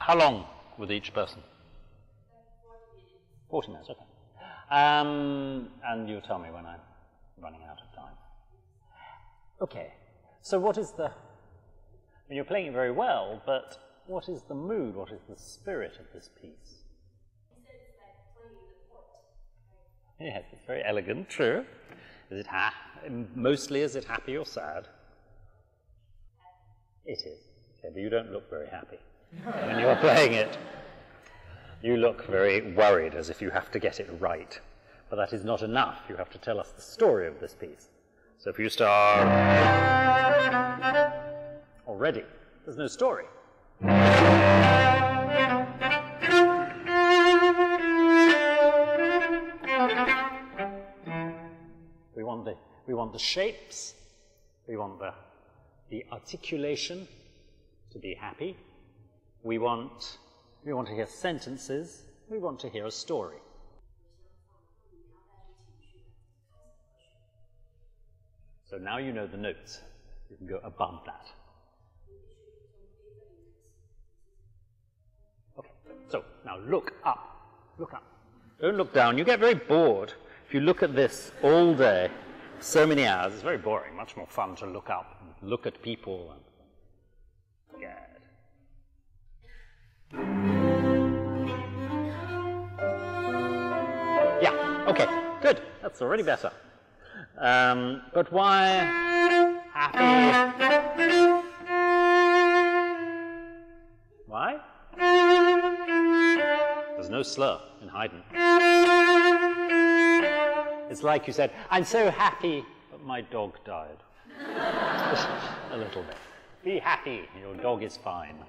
How long with each person? 40 minutes, okay. And you tell me when I'm running out of time. Okay, so what is the... I mean, you're playing it very well, but what is the mood, what is the spirit of this piece? He said it's like playing the court. Yes, it's very elegant, true. Is it mostly is it happy or sad? It is. Okay, but you don't look very happy when you're playing it. You look very worried, as if you have to get it right. But that is not enough. You have to tell us the story of this piece. So if you start already, there's no story. We want the shapes, we want the articulation to be happy, we want to hear sentences, we want to hear a story. So now you know the notes. You can go above that. Okay, so now look up. Look up. Don't look down. You get very bored if you look at this all day, so many hours. It's very boring. Much more fun to look up and look at people. And yeah, okay, good. That's already better. But why happy? Why? There's no slur in Haydn. It's like you said, I'm so happy, but my dog died. A little bit. Be happy, your dog is fine.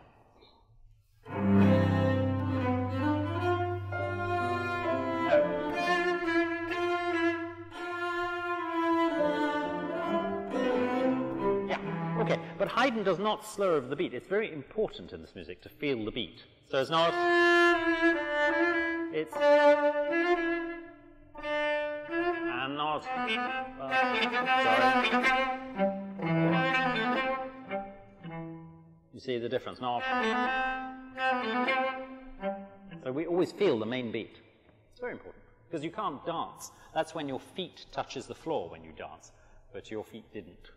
Okay, but Haydn does not slur over the beat. It's very important in this music to feel the beat. So it's not... It's... And not... sorry. You see the difference? Not... So we always feel the main beat. It's very important. Because you can't dance. That's when your feet touches the floor when you dance. But your feet didn't.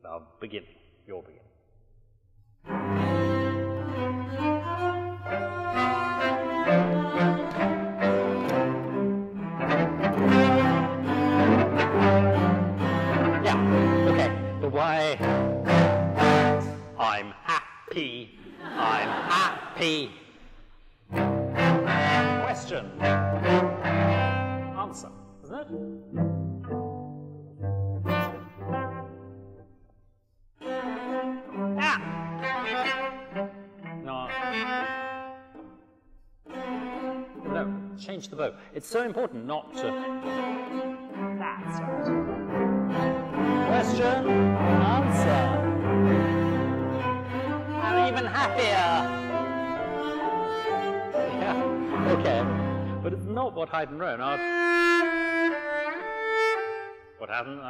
I'll begin. You'll begin. Yeah, okay. But why? I'm happy. I'm happy. Question. Answer, isn't it? Change the bow. It's so important not to... That's right. Question, answer. I'm even happier. Yeah, okay. But it's not what Haydn wrote. Not... What happened?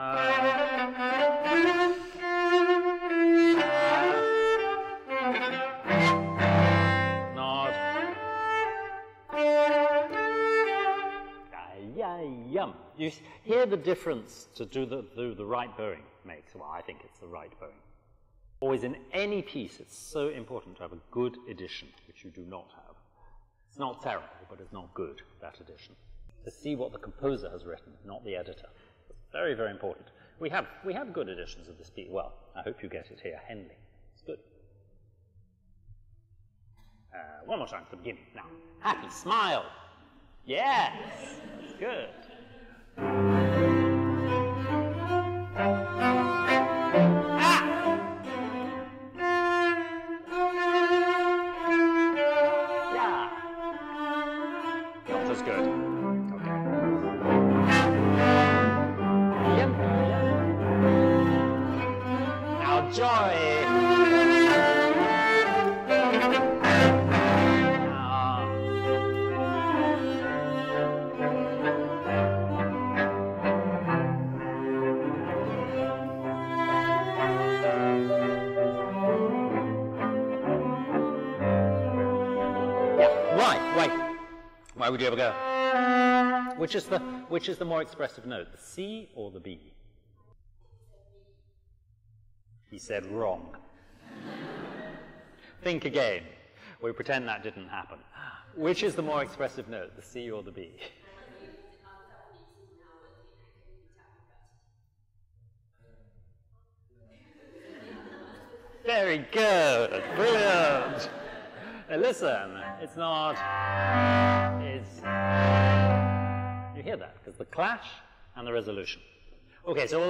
You hear the difference to do the right bowing makes. Well, I think it's the right bowing. Always in any piece, it's so important to have a good edition, which you do not have. It's not terrible, but it's not good, that edition. To see what the composer has written, not the editor. It's very, very important. We have good editions of this piece. Well, I hope you get it here. Henley. It's good. One more time at the beginning. Now, happy, smile. Yes, it's good. Why would you ever go? Which is the more expressive note, the C or the B? He said wrong. Think again. We pretend that didn't happen. Which is the more expressive note, the C or the B? Very good. Brilliant. Now listen, it's not, it's, you hear that, because the clash and the resolution. Okay, so we'll,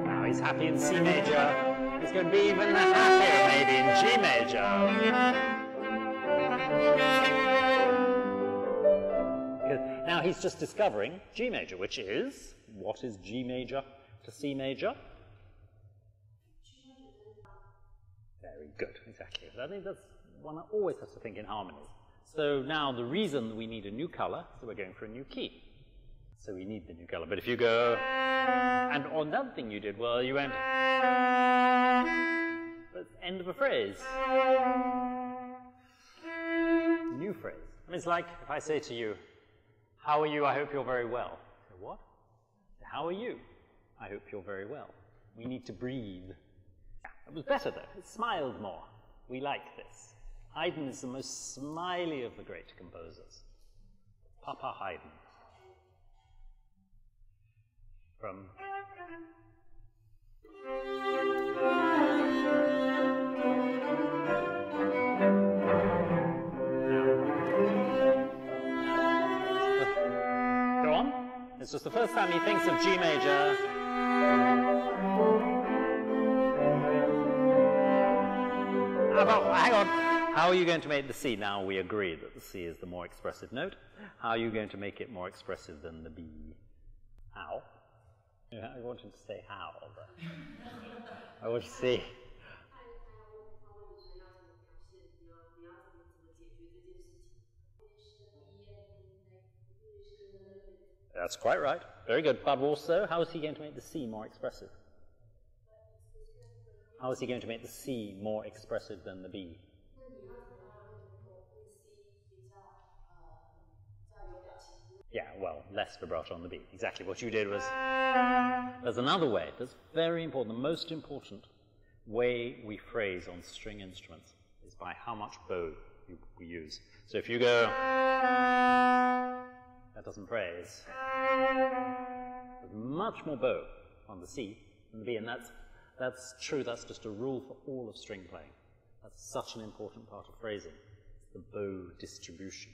now he's happy in C major. He's going to be even happier maybe in G major. Now he's just discovering G major, which is, what is G major to C major? Very good, exactly. I think that's one always has to think in harmonies. So now the reason we need a new color is that we're going for a new key. So we need the new color. But if you go, and on that thing you did, well, you went, that's the end of a phrase. New phrase. I mean, it's like if I say to you, how are you? I hope you're very well. So what? How are you? I hope you're very well. We need to breathe. It was better though. It smiled more. We like this. Haydn is the most smiley of the great composers. Papa Haydn. From go on. It's just the first time he thinks of G major. Hang on. How are you going to make the C? Now we agree that the C is the more expressive note. How are you going to make it more expressive than the B? How? Yeah, I want him to say how, but I want to see. That's quite right. Very good. But also, how is he going to make the C more expressive? How is he going to make the C more expressive than the B? Yeah, well, less vibrato on the B. Exactly. What you did was, there's another way that's very important. The most important way we phrase on string instruments is by how much bow we use. So if you go, that doesn't phrase. There's much more bow on the C than the B, and that's true. That's just a rule for all of string playing. That's such an important part of phrasing. It's the bow distribution.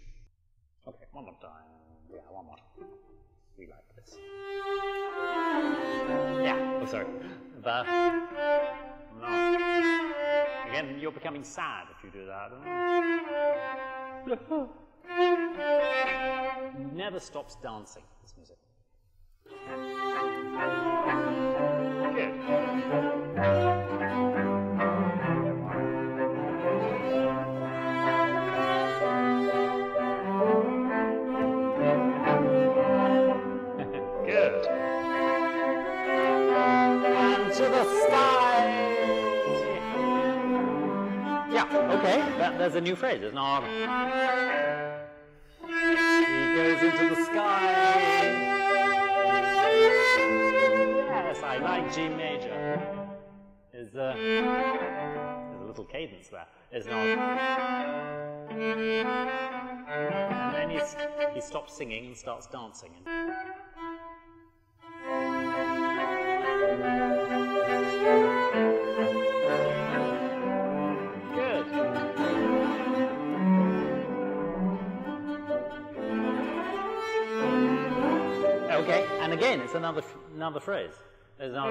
Okay, one more time. Yeah, one more. We like this. Yeah, oh sorry. But, no. Again, you're becoming sad if you do that. Never stops dancing, this music. Good. And to the sky. Yeah, okay, there's a new phrase. It's not. He goes into the sky. Yes, I like G major. There's a little cadence there. There's not. And then he stops singing and starts dancing. Good. Okay, and again, it's another phrase. There's not.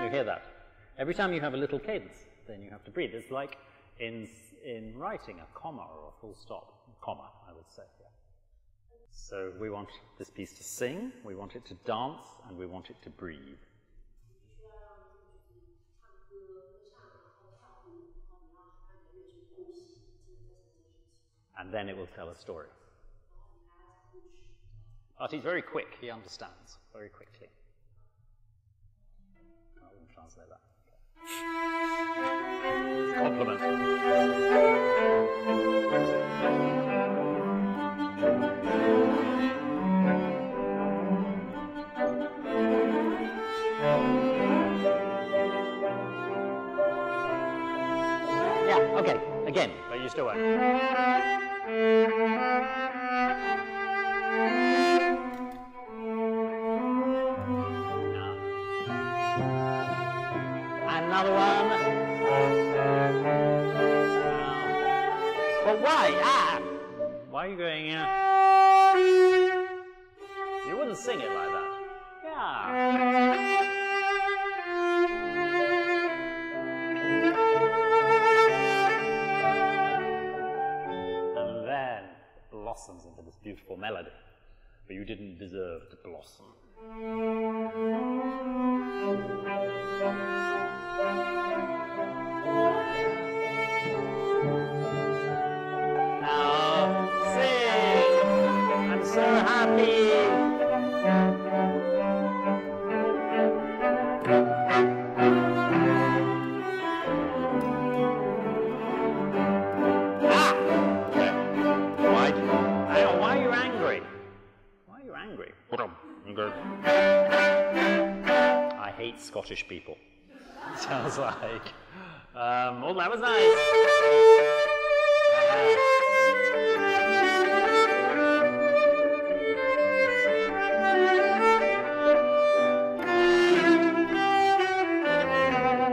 You hear that? Every time you have a little cadence, then you have to breathe. It's like in writing a comma or a full stop. Comma, I would say. Yeah. So we want this piece to sing, we want it to dance, and we want it to breathe. And then it will tell a story. But he's very quick, he understands very quickly. translate that. Compliment. Yeah, okay, again, but you still won't. Another one. But why? Why are you going, You wouldn't sing it like that. Yeah. And then it blossoms into this beautiful melody. But you didn't deserve to blossom. Now sing! I'm so happy! Why are you angry? Why are you angry? I hate Scottish people. Sounds like. Oh, that was nice.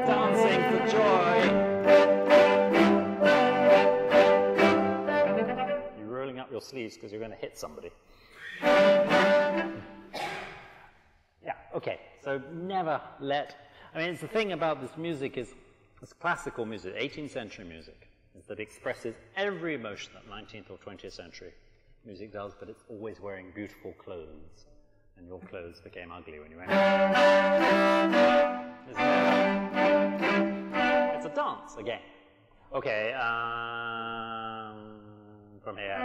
Dancing for joy. You're rolling up your sleeves because you're going to hit somebody. Yeah, okay, so never let, it's the thing about this music is, it's classical music, 18th century music, is that it expresses every emotion that 19th or 20th century music does, but it's always wearing beautiful clothes, and your clothes became ugly when you went. It's a dance, again. Okay, from here.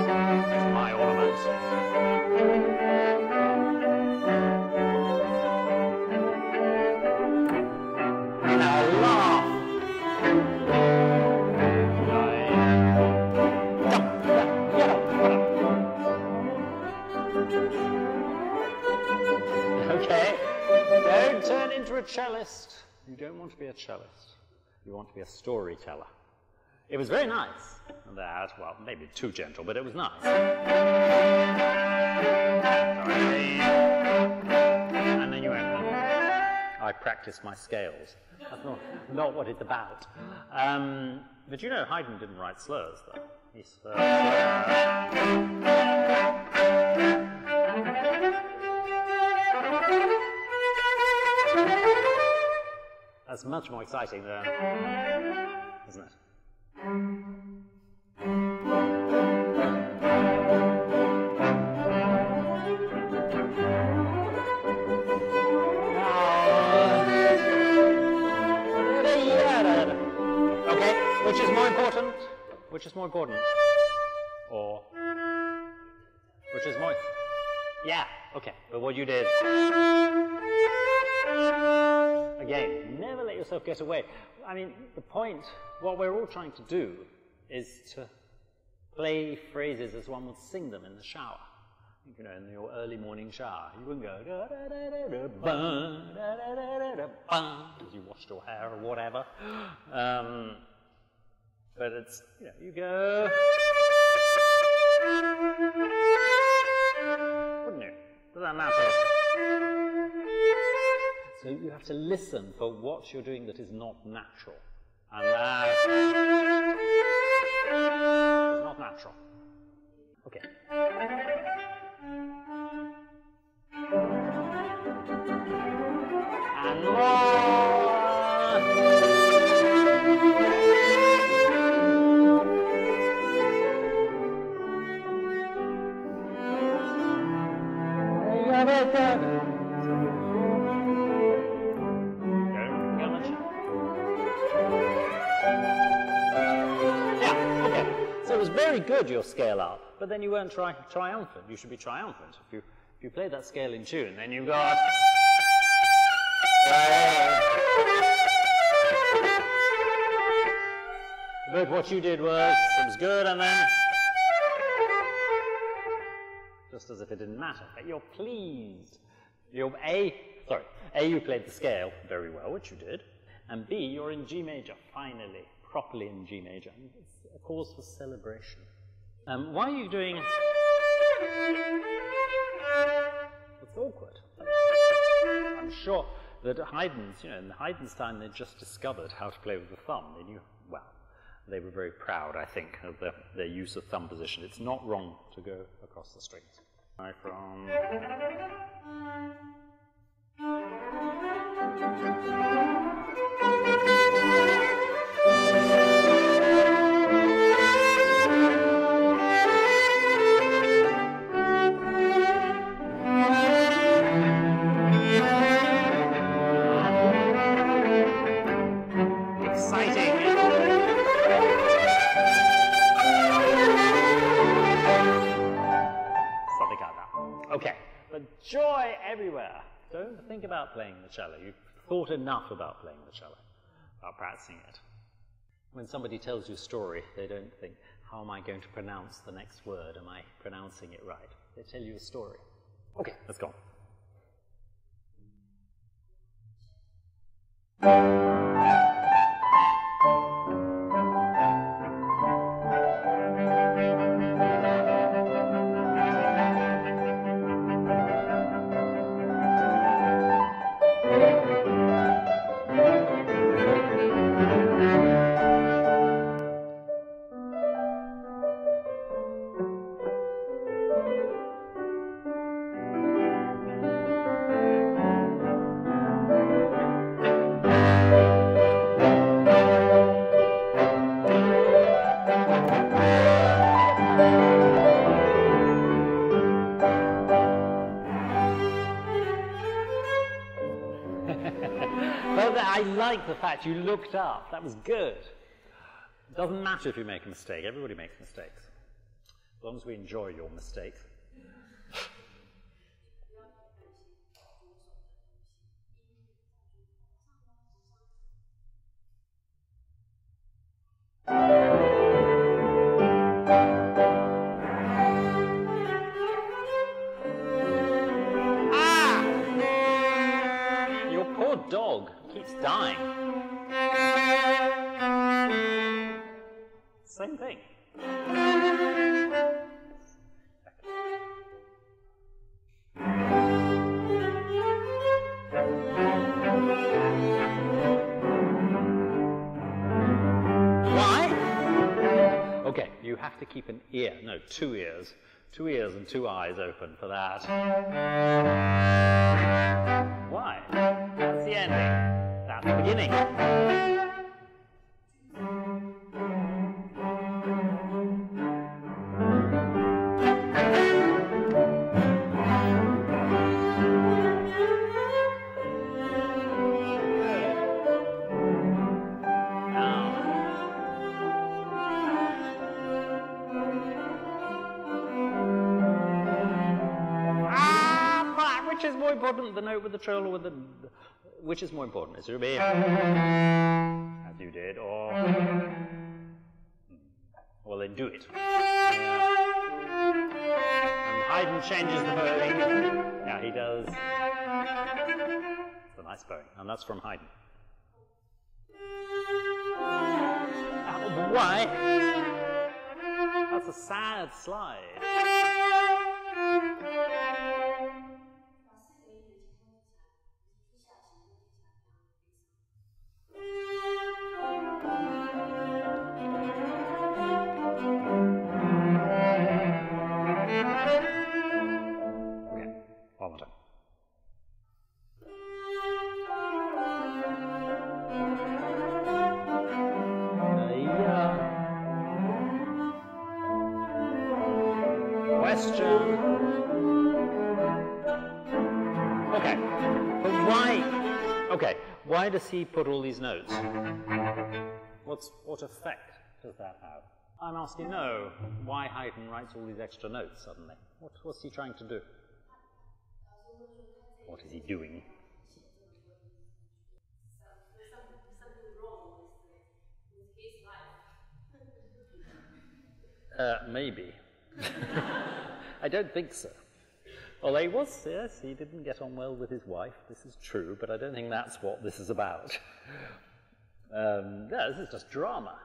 That's my ornament. Now laugh. Okay, don't turn into a cellist. You don't want to be a cellist. You want to be a storyteller. It was very nice. That, well, maybe too gentle, but it was nice. Sorry. And then you went, I practiced my scales. That's not what it's about. But you know, Haydn didn't write slurs, though. He That's much more exciting than, isn't it? Okay, which is more important? Which is more important? Or which is more? Yeah, okay, but what you did. Again, never let yourself get away. The point, what we're all trying to do is to play phrases as one would sing them in the shower. In your early morning shower, you wouldn't go da da da da da ba da da da da da ba as you washed your hair or whatever. But it's, you go, wouldn't you? Does that matter? So you have to listen for what you're doing that is not natural. And that is not natural. Okay. And more. Yeah, okay. very good, your scale up, but then you weren't triumphant. You should be triumphant. If you play that scale in tune, then you've got... But what you did was, it was good, and then... just as if it didn't matter, but you're pleased. You're A, you played the scale very well, which you did, and B, you're in G major, finally, properly in G major. And it's a cause for celebration. Why are you doing... It's awkward. I'm sure that Haydn's, in Haydn's time, they just discovered how to play with the thumb. They knew, well, they were very proud, I think, of their use of thumb position. It's not wrong to go across the strings. From... Joy everywhere. Don't think about playing the cello. You've thought enough about playing the cello, about practicing it. When somebody tells you a story, they don't think, how am I going to pronounce the next word? Am I pronouncing it right? They tell you a story. Okay, let's go on. I like the fact you looked up. That was good. It doesn't matter if you make a mistake. Everybody makes mistakes. As long as we enjoy your mistakes. Your poor dog keeps dying. Same thing. Why? Okay, you have to keep an ear, no, 2 ears. 2 ears and 2 eyes open for that. Why? That's the ending. That's the beginning. Which is more important, the note with the trill or with the... Which is more important? Is it be as you did, or... Well, then do it. Yeah. And Haydn changes the bowing. Yeah, he does. It's a nice bowing, and that's from Haydn. Why? That's a sad slide. One more time. Question. Okay, but why? Okay, why does he put all these notes? What effect does that have? I'm asking, no, why Haydn writes all these extra notes suddenly? What's he trying to do? What is he doing? Something wrong with his life. Maybe. I don't think so. Although he was, yes, he didn't get on well with his wife, this is true, but I don't think that's what this is about. This is just drama.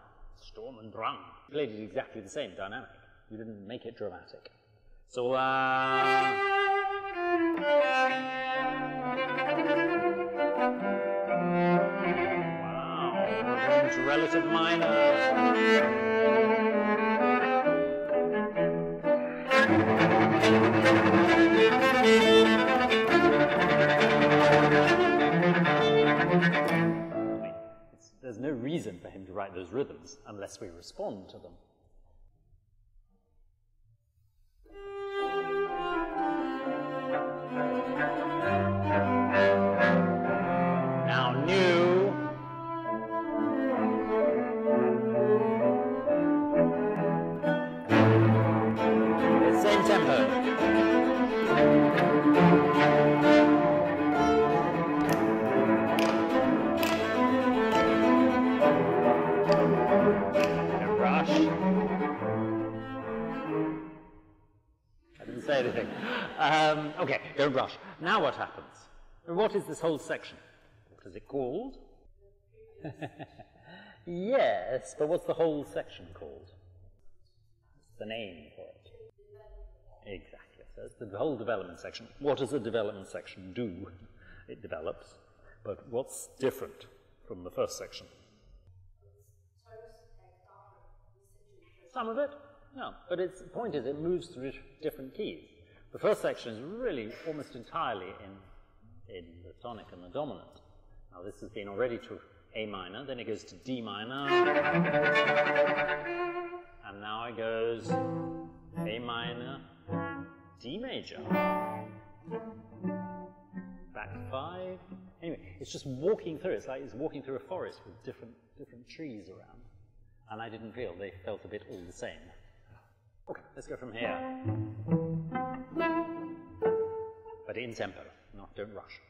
Sturm and Drang. You played it exactly the same dynamic. You didn't make it dramatic. So, wow, we're going to relative minor. There's no reason for him to write those rhythms unless we respond to them. Now, new. It's same tempo. Say anything. Okay, don't rush. Now what happens? What is this whole section? What is it called? Yes, but what's the whole section called? What's the name for it? Exactly. So it's the whole development section. What does the development section do? It develops. But what's different from the first section? Some of it. No, but the point is it moves through different keys. The first section is really almost entirely in the tonic and the dominant. Now this has been already to A minor, then it goes to D minor, and now it goes A minor, D major, back to 5. Anyway, it's just walking through. It's like it's walking through a forest with different trees around. And I didn't feel they felt a bit all the same. Okay, let's go from here. But in tempo, don't rush.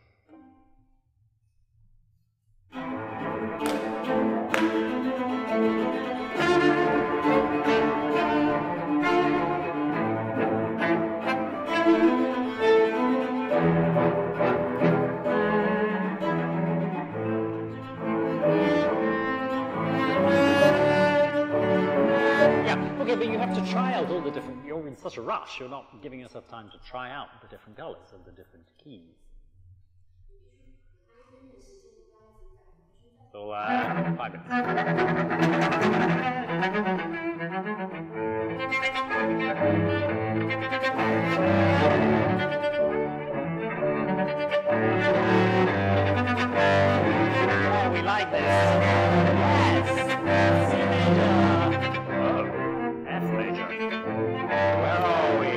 Okay, but you have to try out all the different, you're in such a rush, you're not giving yourself time to try out the different colors of the different keys. So, 5 minutes. Oh, we like this. Yes! C major. F major. Where are we?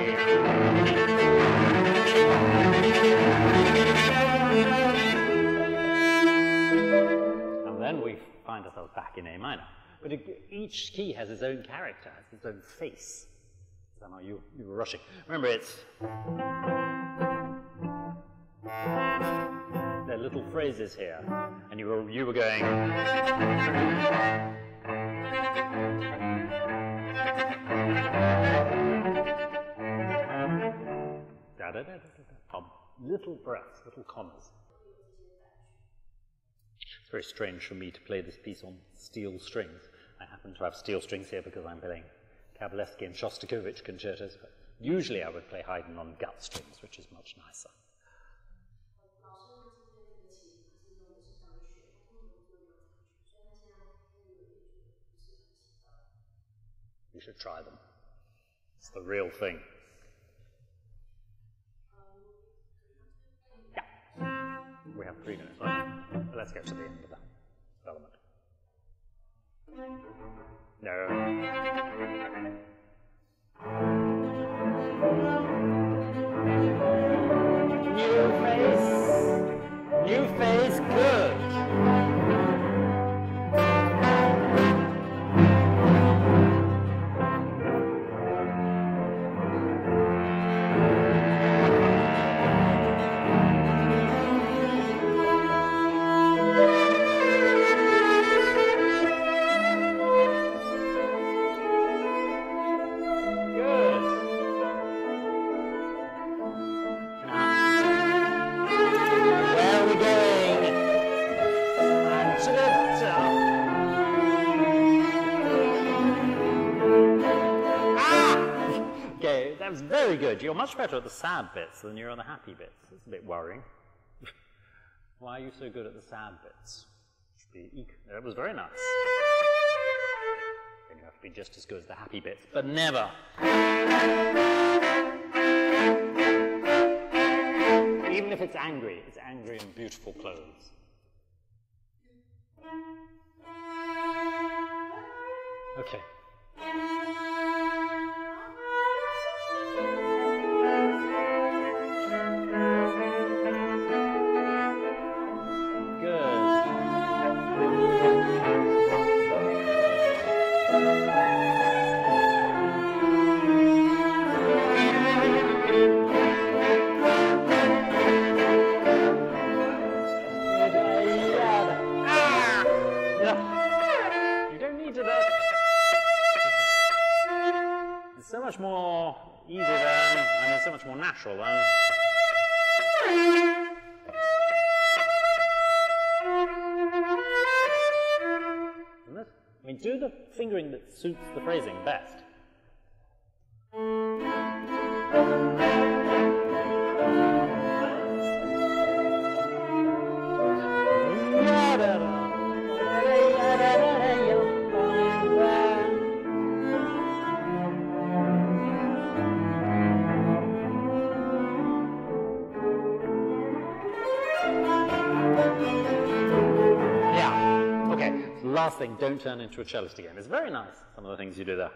And then we find ourselves back in A minor. But each key has its own character, has its own face. Somehow you were rushing. Remember, it's... There are little phrases here, and you were going... Little breaths, little commas. It's very strange for me to play this piece on steel strings. I happen to have steel strings here because I'm playing Kabalevsky and Shostakovich concertos, but usually I would play Haydn on gut strings, which is much nicer. You should try them. It's the real thing. Yeah. We have 3 minutes, right? Let's get to the end of the development. No. New face, good. That's very good. You're much better at the sad bits than you're on the happy bits. It's a bit worrying. Why are you so good at the sad bits? That was very nice. Then you have to be just as good as the happy bits, but never. Even if it's angry in beautiful clothes. Okay. So much more easy than, I mean, so much more natural than. Isn't it? I mean, do the fingering that suits the phrasing best. Last thing, don't turn into a cellist again. It's very nice, some of the things you do there.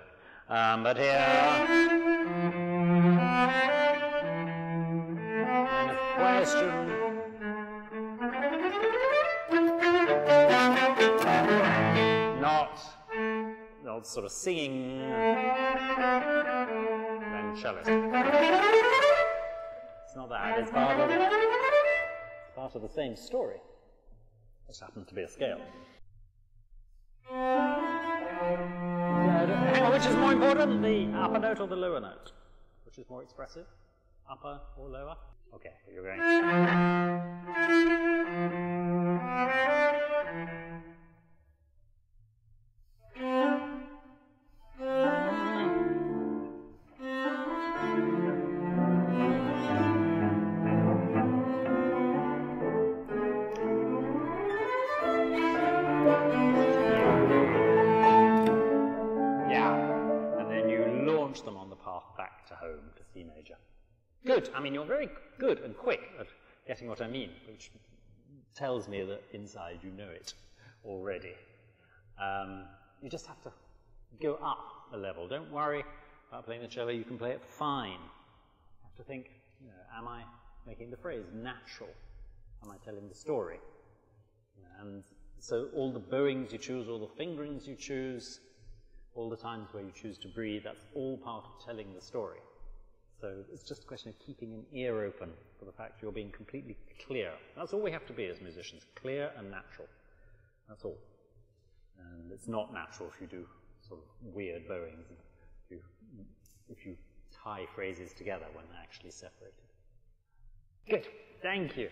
But here, and a question. Not sort of singing, then cellist. It's not that, it's part of the same story. It just happens to be a scale. Which is more important, the upper note or the lower note? Which is more expressive? Upper or lower? Okay, you're going. Them on the path back to home, to C major. Good. I mean, you're very good and quick at getting what I mean, which tells me that inside you know it already. You just have to go up a level. Don't worry about playing the cello. You can play it fine. You have to think, you know, am I making the phrase natural? Am I telling the story? And so all the bowings you choose, all the fingerings you choose, all the times where you choose to breathe, that's all part of telling the story. So it's just a question of keeping an ear open for the fact you're being completely clear. That's all we have to be as musicians, clear and natural. That's all. And it's not natural if you do sort of weird bowings, if you tie phrases together when they're actually separated. Good. Thank you.